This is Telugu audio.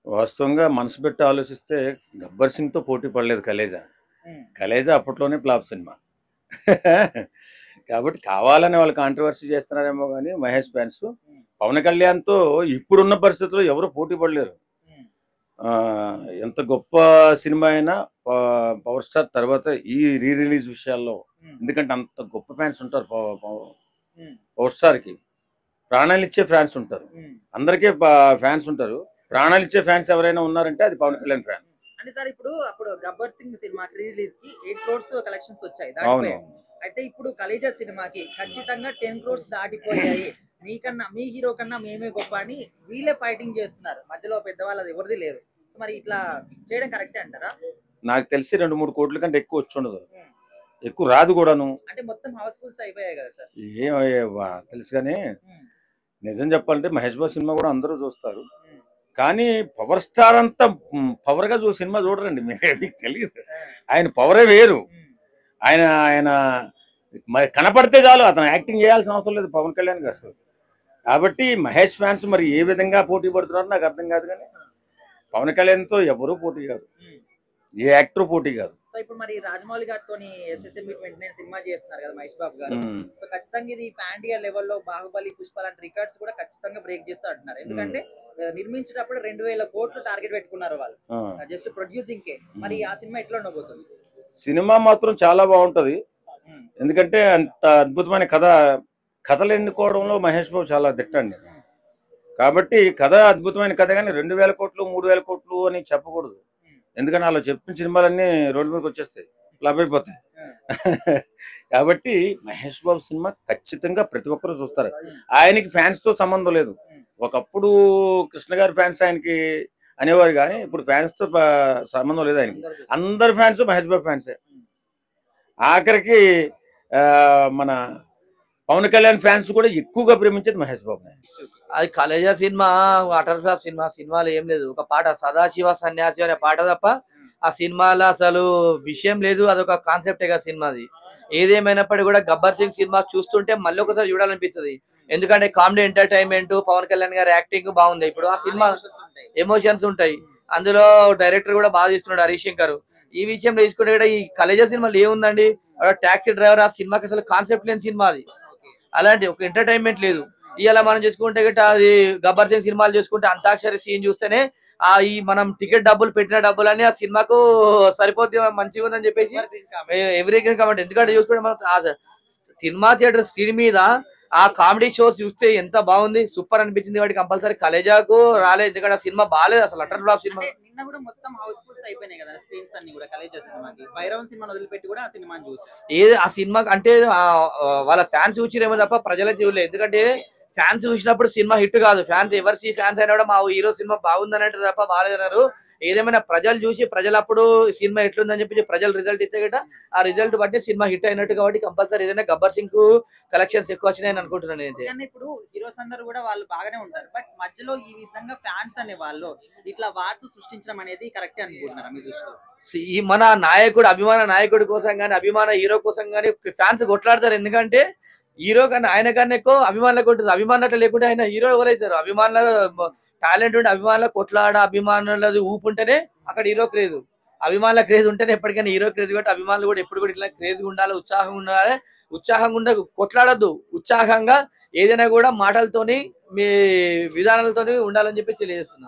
వాస్తవంగా మనసు పెట్టి ఆలోచిస్తే 'గబ్బర్ సింగ్'తో పోటీ పడలేదు 'కలేజా'. హ్మ్. 'కలేజా' అప్పట్లోనే ఫ్లాప్ సినిమా. కాబట్టి కావాలని వాళ్ళు కాంట్రోవర్సీ చేస్తున్నారేమో గానీ మహేష్ ఫ్యాన్స్ హ్మ్. 'పవన్ కళ్యాణ్‌తో' ఇప్పుడున్న పరిస్థితుల్లో ఎవరు పోటీ పడలేరు. హ్మ్. ఎంత గొప్ప సినిమా అయినా 'పవర్ స్టార్' తర్వాత ఈ రీ రిలీజ్ విషయాల్లో హ్మ్. ఎందుకంటే అంత గొప్ప ఫ్యాన్స్ ఉంటారు 'పవర్ హ్మ్. స్టార్‌కి'. ప్రాణాలిచ్చే ఫ్యాన్స్ ఉంటారు. హ్మ్. అందరికీ ఫ్యాన్స్ ఉంటారు. ప్రాణాలిచ్చే ఫ్యాన్స్ ఎవరైనా ఉన్నారంటే అది 'పవన్ కళ్యాణ్' ఫ్యాన్. అంటే సార్ ఇప్పుడు అప్పుడు 'గబ్బర్ సింగ్' సినిమాకి రీ రిలీజ్ కి 8 క్రోర్స్ కలెక్షన్స్ వచ్చాయి, అవును. దాటిపోయాయి. అయితే ఇప్పుడు 'కలేజా' సినిమాకి ఖచ్చితంగా 10 క్రోర్స్ దాటిపోయాయి. మీకన్నా మీ హీరో కన్నా మేమే గొప్ప అని వీళ్ళే ఫైటింగ్ చేస్తున్నారు. మధ్యలో పెద్దవాళ్ళది ఎవరిది లేదు. సో మరి ఇట్లా చేయడం కరెక్టే అంటారా? నాకు తెలిసి 2, 3 కోట్ల కంటే ఎక్కువ వచ్చుండదు. హ్మ్. ఎక్కువ రాదు కూడాను. అంటే మొత్తం హౌస్‌ఫుల్స్ అయిపోయాయి కదా సార్. ఏం తెలుసు గానీ హ్మ్. నిజం చెప్పాలంటే 'మహేష్ బాబు' సినిమా కూడా అందరూ చూస్తారు. హ్మ్. కానీ 'పవర్ స్టార్' అంత పవర్‌గా సినిమా చూడరండి. మీకు తెలీదు. ఆ! ఆయన పవరే వేరు. హ్మ్. ఆయన ఆయన మరి కనపడితే చాలు అతను యాక్టింగ్ చేయాల్సిన అవసరం లేదు 'పవన్ కళ్యాణ్' గారు. కాబట్టి మహేష్ ఫ్యాన్స్ మరి ఏ విధంగా పోటీ పడుతున్నారో నాకు అర్థం కాదు కానీ ఆ! 'పవన్ కళ్యాణ్‌తో ఎవరూ పోటీ కాదు. హ్మ్. ఏ యాక్టర్ పోటీ కాదు. సో ఇప్పుడు మరి రాజమౌళి గారితోని ఎస్ఎస్ఎంబి 29 సినిమా చేస్తున్నారు కదా మహేష్ బాబు గారు. హ్మ్. సో ఖచ్చితంగా ఇది పాన్ ఇండియా లెవెల్‌లో 'బాహుబలి', 'పుష్ప' లాంటి రికార్డ్స్ కూడా ఖచ్చితంగా బ్రేక్ చేస్తా అంటున్నారు. హ్మ్. ఎందుకంటే నిర్మించేటప్పుడు 2000 కోట్లు టార్గెట్ పెట్టుకున్నారు వాళ్ళు. ఆ. జస్ట్ ప్రొడ్యూసింగ్‌కే. మరి హ్మ్. ఆ సినిమా ఎట్లా ఉండబోతుంది? సినిమా మాత్రం చాలా బాగుంటది. హ్మ్. ఎందుకంటే అంత అద్భుతమైన కథలు ఎన్నుకోవడంలో మహేష్ బాబు చాలా దిట్టండి. హ్మ్. కాబట్టి కథ అద్భుతమైన కథ కానీ 2000 కోట్లు 3000 కోట్లు అని చెప్పకూడదు. హ్మ్. ఎందుకంటే అలా చెప్పిన సినిమాలన్నీ రోడ్డు మీదకి వచ్చేస్తాయి, ఫ్లాప్ అయిపోతాయి. ఆ! కాబట్టి మహేష్ బాబు సినిమా ఖచ్చితంగా ప్రతి ఒక్కరూ చూస్తారు. హ్మ్. ఆయనకి ఫ్యాన్స్తో సంబంధం లేదు. హ్మ్. ఒకప్పుడు కృష్ణ గారి ఫ్యాన్స్ ఆయనకి అనేవారు కానీ ఇప్పుడు ఫ్యాన్స్తో సంబంధం లేదు ఆయనకి. అందరూ చూస్తారు. అందరి ఫ్యాన్స్ మహేష్ బాబు ఫ్యాన్సే. హ్మ్. ఆఖరికి మన పవన్ కళ్యాణ్ ఫ్యాన్స్ కూడా ఎక్కువగా ప్రేమించేది మహేష్ బాబు. అది Khaleja cinema water flop cinema. సినిమాలో ఏం లేదు, ఒక పాట సదాశివ సన్యాసి అనే పాట తప్ప ఆ సినిమాలో అసలు విషయం లేదు. అదొక కాన్సెప్టే కదా సినిమాది. ఏదేమైనప్పటికీ కూడా గబ్బర్ సింగ్ సినిమా చూస్తుంటే మళ్ళీ ఒకసారి చూడాలనిపిస్తుంది. ఎందుకంటే కామెడీ ఎంటర్టైన్మెంట్, పవన్ కళ్యాణ్ గారి యాక్టింగ్ బాగుంది. ఇప్పుడు ఆ సినిమా ఎమోషన్స్ ఉంటాయి. అందులో డైరెక్టర్ కూడా బాగా తీసుకున్నాడు హరీష్ శంకర్. ఈ విషయంలో తీసుకుంటే కూడా ఈ కలేజా సినిమాలో ఏముందండి, టాక్సీ డ్రైవర్. ఆ సినిమాకి అసలు కాన్సెప్ట్ లేని సినిమా అది. అలాంటి ఒక ఎంటర్టైన్మెంట్ లేదు. ఇలా మనం చూసుకుంటే గిట్ట అది గబ్బర్ సింగ్ సినిమాలు చూసుకుంటే అంతాక్షరి సీన్ చూస్తేనే ఈ మనం టికెట్ డబ్బులు పెట్టిన డబ్బులన్నీ ఆ సినిమాకు సరిపోద్ది, మంచిగా ఉందని చెప్పేసి ఎవరికి కాబట్టి. ఎందుకంటే చూసుకుంటే మనం సినిమా థియేటర్ స్క్రీన్ మీద ఆ కామెడీ షోస్ చూస్తే ఎంత బాగుంది, సూపర్ అనిపించింది. వాటి కంపల్సరీ కలేజాకు రాలేదు, ఎందుకంటే ఆ సినిమా బాగాలేదు, అసలు అటర్ ఫ్లాప్ సినిమా. అంటే నిన్న కూడా మొత్తం హౌస్‌ఫుల్స్ అయిపోయినాయి కదా స్క్రీన్స్ అన్ని కూడా 'కలేజా' సినిమాకి. 'భైరవం' సినిమాని వదిలిపెట్టి కూడా ఆ సినిమాని చూసారు. ఏది ఆ సినిమా అంటే వాళ్ళ ఫ్యాన్స్ చూసిరేమో తప్ప ప్రజలే చూడలేదు. ఎందుకంటే ఫ్యాన్స్ చూసినప్పుడు సినిమా హిట్ కాదు. ఫ్యాన్స్ ఎవరు ఫ్యాన్స్ అయినా కూడా మా హీరో సినిమా బాగుందని అంటే తప్ప బాగాలేదన్నారు. ఏదేమైనా ప్రజలు చూసి ప్రజలు అప్పుడు సినిమా ఎట్లుందని చెప్పి ప్రజలు రిజల్ట్ ఇస్తే గట ఆ రిజల్ట్ బట్టి సినిమా హిట్ అయినట్టు. కాబట్టి కంపల్సరీ ఏదైనా గబ్బర్ సింగ్ కు కలెక్షన్స్ ఎక్కువ వచ్చినాయని అనుకుంటున్నాను నేనైతే. కానీ ఇప్పుడు హీరోస్ అందరూ కూడా వాళ్ళు బాగానే ఉంటారు. బట్ మధ్యలో ఈ విధంగా ఫ్యాన్స్ అనే వాళ్ళు ఇట్లా వార్స్ సృష్టించడం అనేది కరెక్టే అనుకుంటున్నారా మీ దృష్టిలో? ఈ మన నాయకుడు, అభిమాన నాయకుడి కోసం గానీ, అభిమాన హీరో కోసం గానీ ఫ్యాన్స్ కొట్లాడతారు. ఎందుకంటే హీరో కన్నా ఆయన కన్నా ఎక్కువ అభిమానులకు ఉంటుంది. అభిమానులు లేకుంటే ఆయన హీరో ఎవరైతారు? అభిమానుల టాలెంట్ ఉంటే అభిమానుల కొట్లాడ, అభిమానులది ఊపు ఉంటేనే అక్కడ హీరో క్రేజ్. అభిమానుల క్రేజ్ ఉంటేనే ఎప్పటికైనా హీరో క్రేజ్. కాబట్టి అభిమానులు కూడా ఎప్పుడు కూడా ఇట్లా క్రేజ్ ఉండాలి, ఉత్సాహంగా ఉండాలి. ఉత్సాహంగా ఉండదు, కొట్లాడద్దు. ఉత్సాహంగా ఏదైనా కూడా మాటలతోని, మీ విధానాలతోని ఉండాలని చెప్పి తెలియజేస్తున్నా.